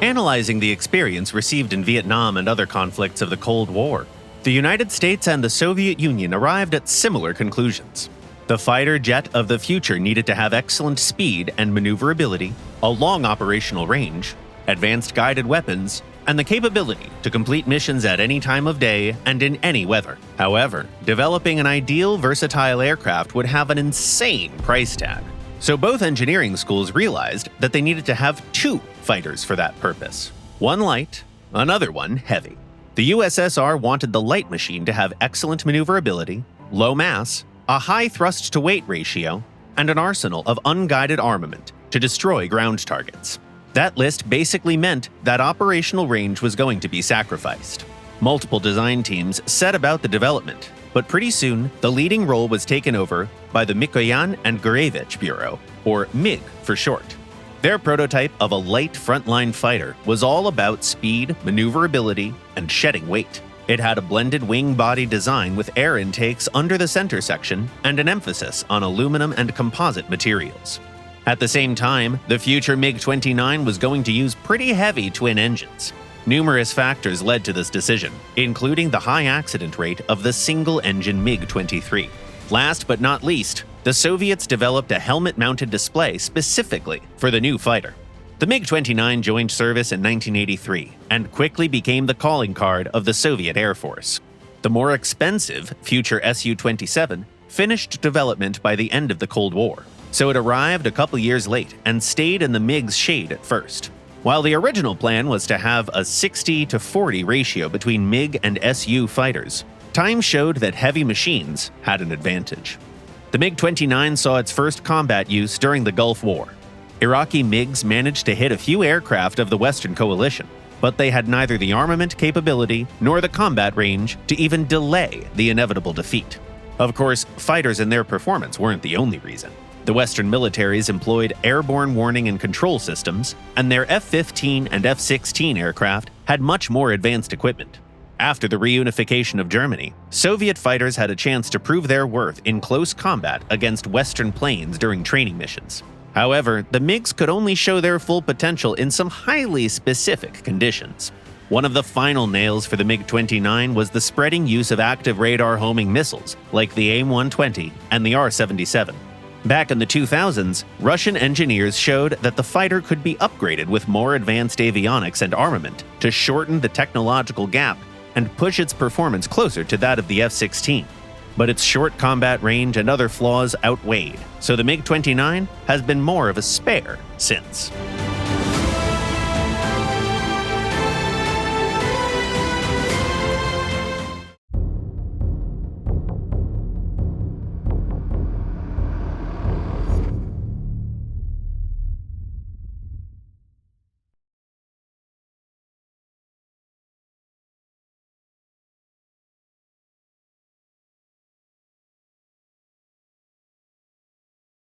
Analyzing the experience received in Vietnam and other conflicts of the Cold War, the United States and the Soviet Union arrived at similar conclusions. The fighter jet of the future needed to have excellent speed and maneuverability, a long operational range, advanced guided weapons, and the capability to complete missions at any time of day and in any weather. However, developing an ideal versatile aircraft would have an insane price tag. So both engineering schools realized that they needed to have two fighters for that purpose. One light, another one heavy. The USSR wanted the light machine to have excellent maneuverability, low mass, a high thrust-to-weight ratio, and an arsenal of unguided armament to destroy ground targets. That list basically meant that operational range was going to be sacrificed. Multiple design teams set about the development, but pretty soon the leading role was taken over by the Mikoyan and Gurevich Bureau, or MiG for short. Their prototype of a light frontline fighter was all about speed, maneuverability, and shedding weight. It had a blended wing body design with air intakes under the center section and an emphasis on aluminum and composite materials. At the same time, the future MiG-29 was going to use pretty heavy twin engines. Numerous factors led to this decision, including the high accident rate of the single-engine MiG-23. Last but not least, the Soviets developed a helmet-mounted display specifically for the new fighter. The MiG-29 joined service in 1983 and quickly became the calling card of the Soviet Air Force. The more expensive future Su-27 finished development by the end of the Cold War, so it arrived a couple years late and stayed in the MiG's shade at first. While the original plan was to have a 60-40 ratio between MiG and Su fighters, time showed that heavy machines had an advantage. The MiG-29 saw its first combat use during the Gulf War. Iraqi MiGs managed to hit a few aircraft of the Western coalition, but they had neither the armament capability nor the combat range to even delay the inevitable defeat. Of course, fighters and their performance weren't the only reason. The Western militaries employed airborne warning and control systems, and their F-15 and F-16 aircraft had much more advanced equipment. After the reunification of Germany, Soviet fighters had a chance to prove their worth in close combat against Western planes during training missions. However, the MiGs could only show their full potential in some highly specific conditions. One of the final nails for the MiG-29 was the spreading use of active radar homing missiles like the AIM-120 and the R-77. Back in the 2000s, Russian engineers showed that the fighter could be upgraded with more advanced avionics and armament to shorten the technological gap and push its performance closer to that of the F-16. But its short combat range and other flaws outweighed, so the MiG-29 has been more of a spare since.